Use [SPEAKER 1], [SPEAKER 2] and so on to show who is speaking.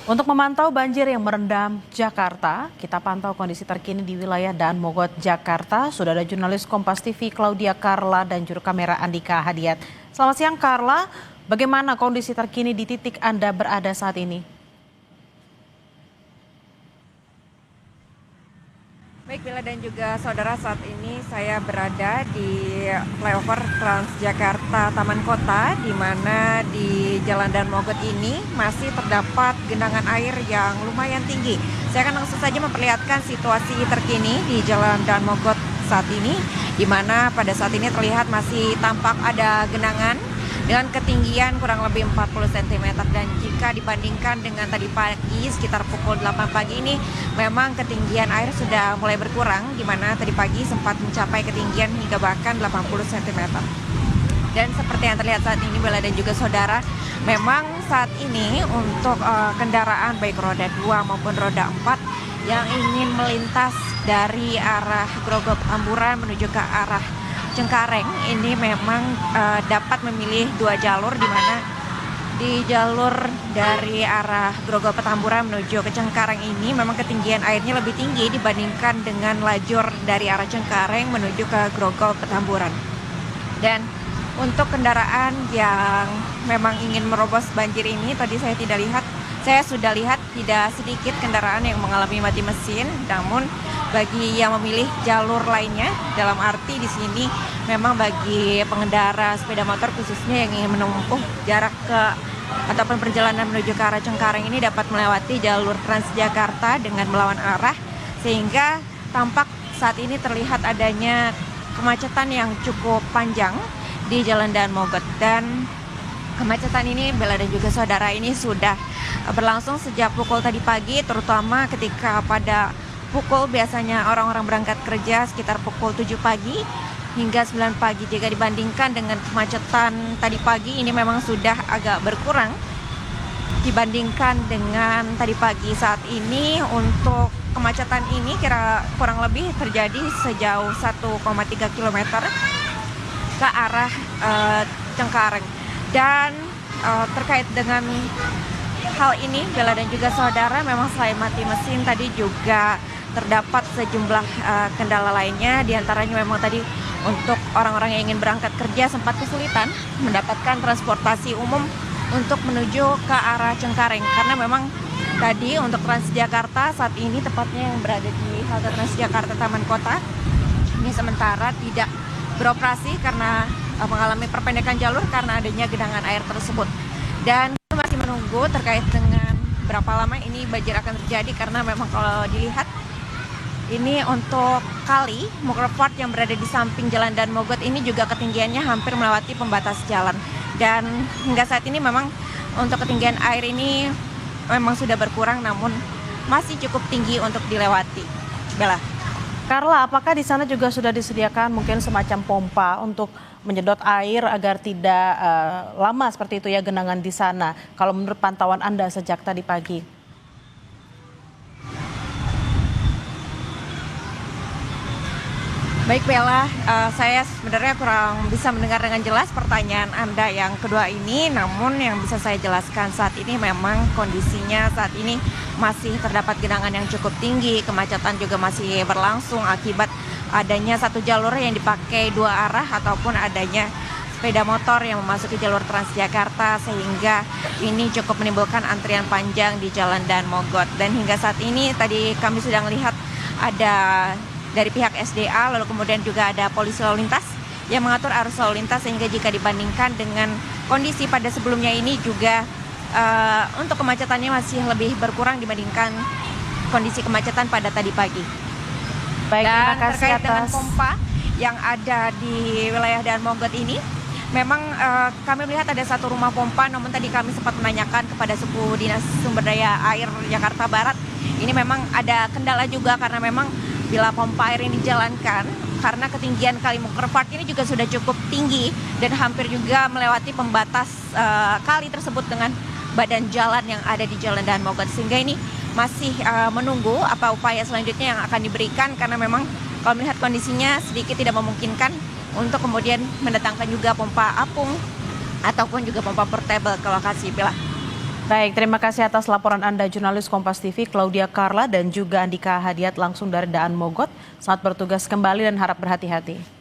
[SPEAKER 1] Untuk memantau banjir yang merendam Jakarta, kita pantau kondisi terkini di wilayah Daan Mogot, Jakarta. Sudah ada jurnalis Kompas TV Claudia Carla dan juru kamera Andika Hadiat. Selamat siang Carla, bagaimana kondisi terkini di titik Anda berada saat ini?
[SPEAKER 2] Baik Bella dan juga saudara, saat ini saya berada di flyover Transjakarta Taman Kota, di mana di Jalan Daan Mogot ini masih terdapat genangan air yang lumayan tinggi. Saya akan langsung saja memperlihatkan situasi terkini di Jalan Daan Mogot saat ini, di mana pada saat ini terlihat masih tampak ada genangan dengan ketinggian kurang lebih 40 cm, dan jika dibandingkan dengan tadi pagi sekitar pukul 8 pagi ini memang ketinggian air sudah mulai berkurang, di mana tadi pagi sempat mencapai ketinggian hingga bahkan 80 cm. Dan seperti yang terlihat saat ini Bella dan juga saudara, memang saat ini untuk kendaraan baik roda 2 maupun roda 4 yang ingin melintas dari arah Grogol Petamburan menuju ke arah Cengkareng ini memang dapat memilih dua jalur, di mana di jalur dari arah Grogol Petamburan menuju ke Cengkareng ini memang ketinggian airnya lebih tinggi dibandingkan dengan lajur dari arah Cengkareng menuju ke Grogol Petamburan. Dan untuk kendaraan yang memang ingin merobos banjir ini, tadi saya sudah lihat tidak sedikit kendaraan yang mengalami mati mesin, namun bagi yang memilih jalur lainnya, dalam arti di sini memang bagi pengendara sepeda motor khususnya yang ingin menempuh jarak ke ataupun perjalanan menuju ke arah Cengkareng ini dapat melewati jalur Transjakarta dengan melawan arah, sehingga tampak saat ini terlihat adanya kemacetan yang cukup panjang di Jalan Daan Mogot. Dan kemacetan ini Bella dan juga saudara ini sudah berlangsung sejak pukul tadi pagi, terutama ketika pada pukul biasanya orang-orang berangkat kerja sekitar pukul 7 pagi hingga 9 pagi. Jika dibandingkan dengan kemacetan tadi pagi, ini memang sudah agak berkurang dibandingkan dengan tadi pagi. Saat ini untuk kemacetan ini kurang lebih terjadi sejauh 1,3 km ke arah Cengkareng. Dan terkait dengan hal ini Bella dan juga saudara, memang selain mati mesin tadi juga terdapat sejumlah kendala lainnya. Di antaranya memang tadi untuk orang-orang yang ingin berangkat kerja sempat kesulitan mendapatkan transportasi umum untuk menuju ke arah Cengkareng, karena memang tadi untuk Transjakarta saat ini tepatnya yang berada di halte Transjakarta Taman Kota ini sementara tidak beroperasi karena mengalami perpendekan jalur karena adanya genangan air tersebut. Dan masih menunggu terkait dengan berapa lama ini banjir akan terjadi, karena memang kalau dilihat ini untuk kali Mukrevad yang berada di samping Jalan Daan Mogot ini juga ketinggiannya hampir melewati pembatas jalan. Dan hingga saat ini memang untuk ketinggian air ini memang sudah berkurang, namun masih cukup tinggi untuk dilewati. Bella.
[SPEAKER 1] Carla, apakah di sana juga sudah disediakan mungkin semacam pompa untuk menyedot air agar tidak lama seperti itu ya genangan di sana, kalau menurut pantauan Anda sejak tadi pagi?
[SPEAKER 2] Baik Bella, saya sebenarnya kurang bisa mendengar dengan jelas pertanyaan Anda yang kedua ini, namun yang bisa saya jelaskan saat ini memang kondisinya saat ini masih terdapat genangan yang cukup tinggi, kemacetan juga masih berlangsung akibat adanya satu jalur yang dipakai dua arah ataupun adanya sepeda motor yang memasuki jalur Transjakarta, sehingga ini cukup menimbulkan antrian panjang di Jalan Daan Mogot. Dan hingga saat ini tadi kami sudah melihat ada dari pihak SDA, lalu kemudian juga ada polisi lalu lintas yang mengatur arus lalu lintas, sehingga jika dibandingkan dengan kondisi pada sebelumnya ini juga untuk kemacetannya masih lebih berkurang dibandingkan kondisi kemacetan pada tadi pagi.
[SPEAKER 1] Baik,
[SPEAKER 2] Dan
[SPEAKER 1] terima kasih
[SPEAKER 2] terkait dengan
[SPEAKER 1] atas
[SPEAKER 2] pompa yang ada di wilayah Daan Mogot ini, memang kami melihat ada satu rumah pompa, namun tadi kami sempat menanyakan kepada suku dinas sumber daya air Jakarta Barat, ini memang ada kendala juga karena memang bila pompa air ini dijalankan, karena ketinggian kali Mukrevad ini juga sudah cukup tinggi dan hampir juga melewati pembatas kali tersebut dengan badan jalan yang ada di Jalan Daan Mogot, sehingga ini masih menunggu apa upaya selanjutnya yang akan diberikan, karena memang kalau melihat kondisinya sedikit tidak memungkinkan untuk kemudian mendatangkan juga pompa apung ataupun juga pompa portable ke lokasi. Bella.
[SPEAKER 1] Baik, terima kasih atas laporan Anda jurnalis Kompas TV Claudia Carla dan juga Andika Hadiat langsung dari Daan Mogot. Selamat bertugas kembali dan harap berhati-hati.